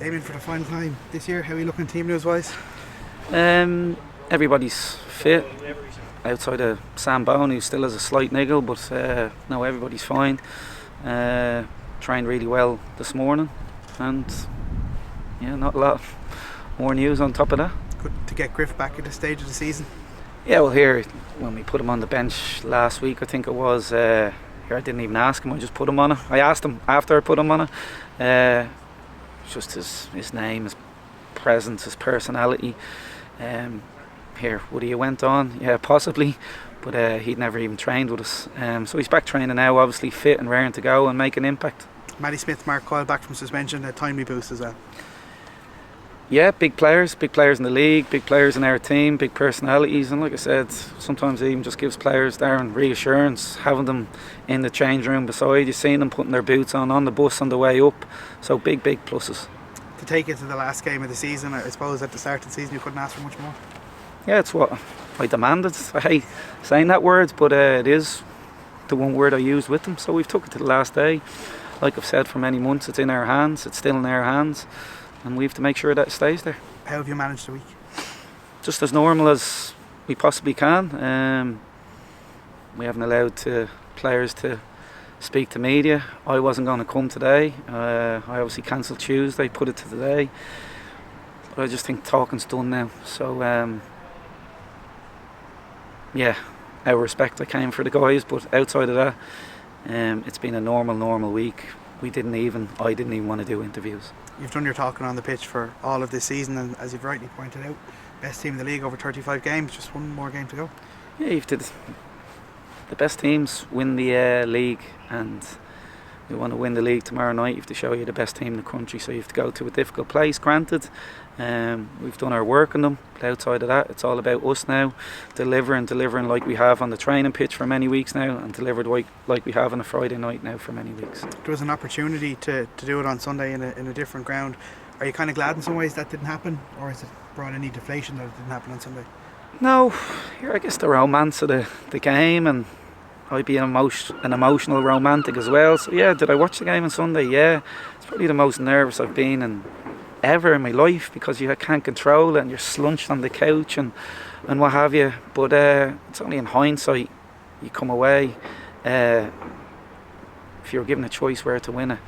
Damien, for the final time this year, how are you looking team news wise? Everybody's fit outside of Sam Bone, who still has a slight niggle, but no, everybody's fine. Trained really well this morning, and yeah, not a lot more news on top of that. Good to get Griff back at this stage of the season. Yeah, well, here when we put him on the bench last week, I think it was. Here I didn't even ask him; I just put him on it. I asked him after I put him on it. Just his name, his presence, his personality. Here, would he have went on? Yeah, possibly, but he'd never even trained with us. So he's back training now, obviously fit and raring to go and make an impact. Matty Smith, Mark Coyle back from suspension, a timely boost as well. Yeah, big players in the league, big players in our team, big personalities, and like I said, sometimes it even just gives players, Darren, reassurance, having them in the change room beside you, seeing them putting their boots on the bus on the way up. So big pluses. To take it to the last game of the season, I suppose at the start of the season you couldn't ask for much more. Yeah, it's what I demanded. I hate saying that word, but it is the one word I used with them. So we've took it to the last day. Like I've said for many months, it's in our hands, it's still in our hands, and we have to make sure that it stays there. How have you managed the week? Just as normal as we possibly can. We haven't allowed players to speak to media. I wasn't going to come today. I obviously cancelled Tuesday, put it to today. But I just think talking's done now. So yeah, out of respect I came for the guys, but outside of that, it's been a normal week. I didn't even want to do interviews. You've done your talking on the pitch for all of this season, and as you've rightly pointed out, best team in the league over 35 games, just one more game to go. Yeah, the best teams win the league, and we want to win the league tomorrow night. You have to show you're the best team in the country, so you have to go to a difficult place, granted. We've done our work on them, but outside of that, it's all about us now, delivering like we have on the training pitch for many weeks now, and delivered like we have on a Friday night now for many weeks. There was an opportunity to do it on Sunday in a different ground. Are you kind of glad in some ways that didn't happen, or has it brought any deflation that it didn't happen on Sunday? No, I guess the romance of the game, and I'd be an emotional romantic as well. So yeah, did I watch the game on Sunday? Yeah, it's probably the most nervous I've been ever in my life, because you can't control it and you're slunched on the couch and what have you. But it's only in hindsight you come away. If you were given a choice where to win it,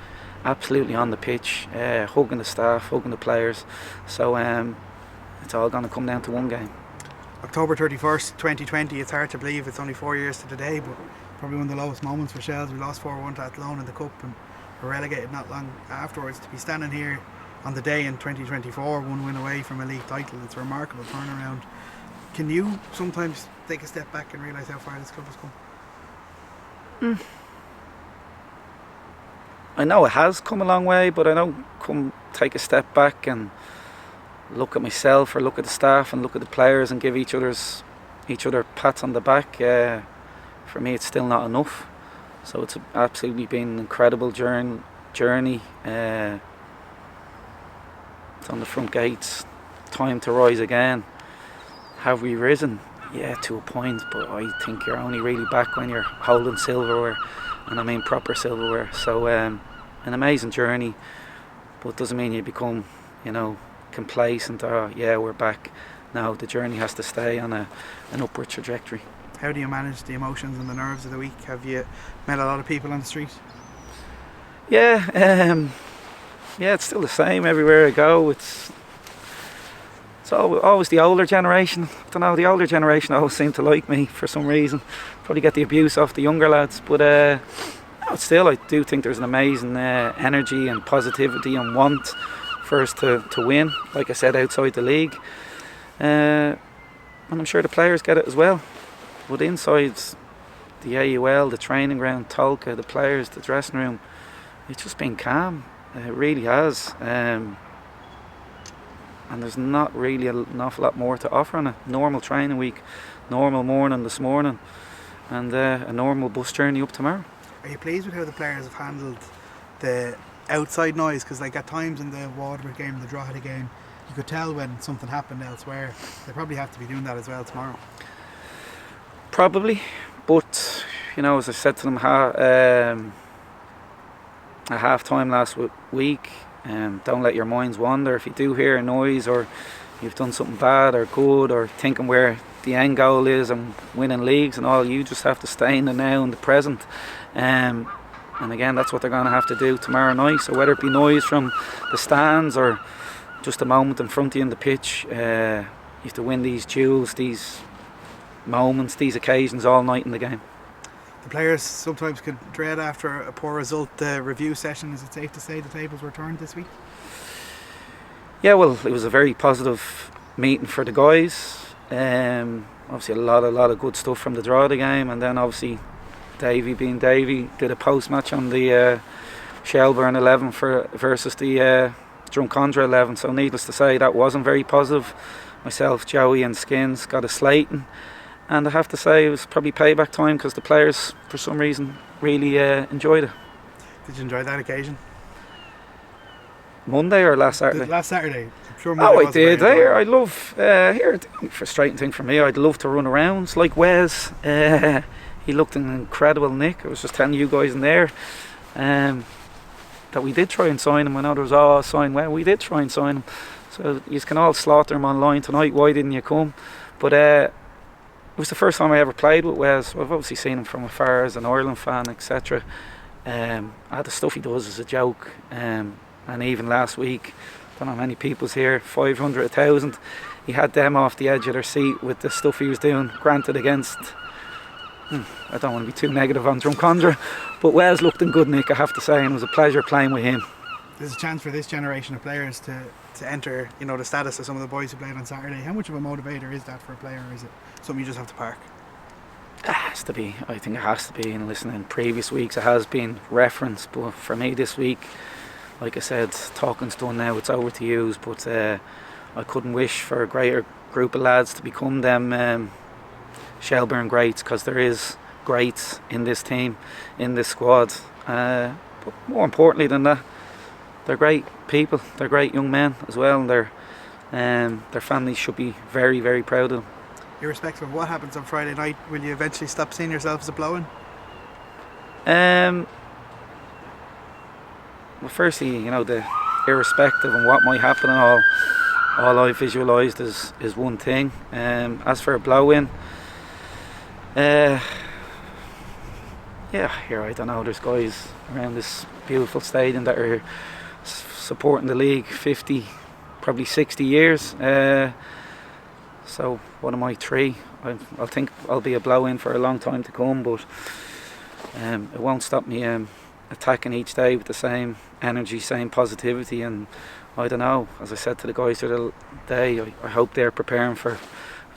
absolutely on the pitch, hugging the staff, hugging the players. So it's all going to come down to one game. October 31st, 2020, it's hard to believe it's only 4 years to the day, but probably one of the lowest moments for Shells. We lost 4-1 to Athlone in the Cup and were relegated not long afterwards. To be standing here on the day in 2024, one win away from a league title, it's a remarkable turnaround. Can you sometimes take a step back and realise how far this club has come? I know it has come a long way, but I don't take a step back and look at myself or look at the staff and look at the players and give each other pats on the back. For me, it's still not enough. So it's absolutely been an incredible journey. It's on the front gates. Time to rise again. Have we risen? Yeah, to a point, but I think you're only really back when you're holding silverware, and I mean proper silverware. So an amazing journey, but doesn't mean you become, complacent. Yeah, we're back. No, the journey has to stay on an upward trajectory. How do you manage the emotions and the nerves of the week? Have you met a lot of people on the street? Yeah, it's still the same everywhere I go. It's always the older generation. I don't know, the older generation always seem to like me for some reason. Probably get the abuse off the younger lads, but still I do think there's an amazing energy and positivity and want for us to win, like I said, outside the league. And I'm sure the players get it as well. But inside the AUL, the training ground, Tolka, the players, the dressing room, it's just been calm. It really has. And there's not really an awful lot more to offer on a normal training week, normal morning this morning, and a normal bus journey up tomorrow. Are you pleased with how the players have handled the outside noise? Because at times in the Waterford game, the Drogheda game, you could tell when something happened elsewhere. They probably have to be doing that as well tomorrow. Probably, but as I said to them at half time last week, Don't let your minds wander. If you do hear a noise or you've done something bad or good or thinking where the end goal is and winning leagues and all, you just have to stay in the now and the present. And again, that's what they're going to have to do tomorrow night. So whether it be noise from the stands or just a moment in front of you in the pitch, you have to win these duels, these moments, these occasions all night in the game. The players sometimes could dread after a poor result the review session. Is it safe to say the tables were turned this week? Yeah, well, it was a very positive meeting for the guys. Obviously a lot of good stuff from the draw of the game, and then obviously Davy being Davy did a post match on the Shelbourne 11 versus the Drumcondra 11, so needless to say that wasn't very positive. Myself, Joey and Skins got a slating, and I have to say it was probably payback time because the players for some reason really enjoyed it. Did you enjoy that occasion? Monday or last Saturday? Last Saturday. I'm sure Monday I did. I love here. The frustrating thing for me, I'd love to run around like Wes. He looked an incredible nick. I was just telling you guys in there that we did try and sign him. I know there was sign well. We did try and sign him. So you can all slaughter him online tonight. Why didn't you come? But it was the first time I ever played with Wes. I've obviously seen him from afar as an Ireland fan, etc. The stuff he does is a joke. And even last week, I don't know how many people's here, 500, 1,000. He had them off the edge of their seat with the stuff he was doing. Granted, against, I don't want to be too negative on Drumcondra, but Wes looked in good nick, I have to say, and it was a pleasure playing with him. There's a chance for this generation of players to enter, the status of some of the boys who played on Saturday. How much of a motivator is that for a player, or is it something you just have to park? It has to be. I think it has to be. And listen, in previous weeks it has been referenced, but for me this week, like I said, talking's done now, it's over to use, but I couldn't wish for a greater group of lads to become them Shelbourne greats, because there is greats in this team, in this squad. But more importantly than that, they're great people, they're great young men as well, and their families should be very, very proud of them. Irrespective of what happens on Friday night, will you eventually stop seeing yourself as a blow-in? Well, firstly, the irrespective of what might happen and all I visualised is one thing. As for a blow-in, here I don't know, there's guys around this beautiful stadium that are supporting the league 50, probably 60 years. So what am I, 3? I think I'll be a blow-in for a long time to come, but it won't stop me attacking each day with the same energy, same positivity. And I don't know, as I said to the guys the other day, I hope they're preparing for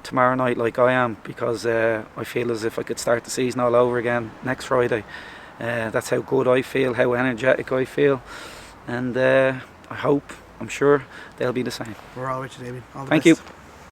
tomorrow night like I am, because I feel as if I could start the season all over again next Friday. That's how good I feel, how energetic I feel, and I'm sure they'll be the same. We're all with you, David. All the Thank best. you.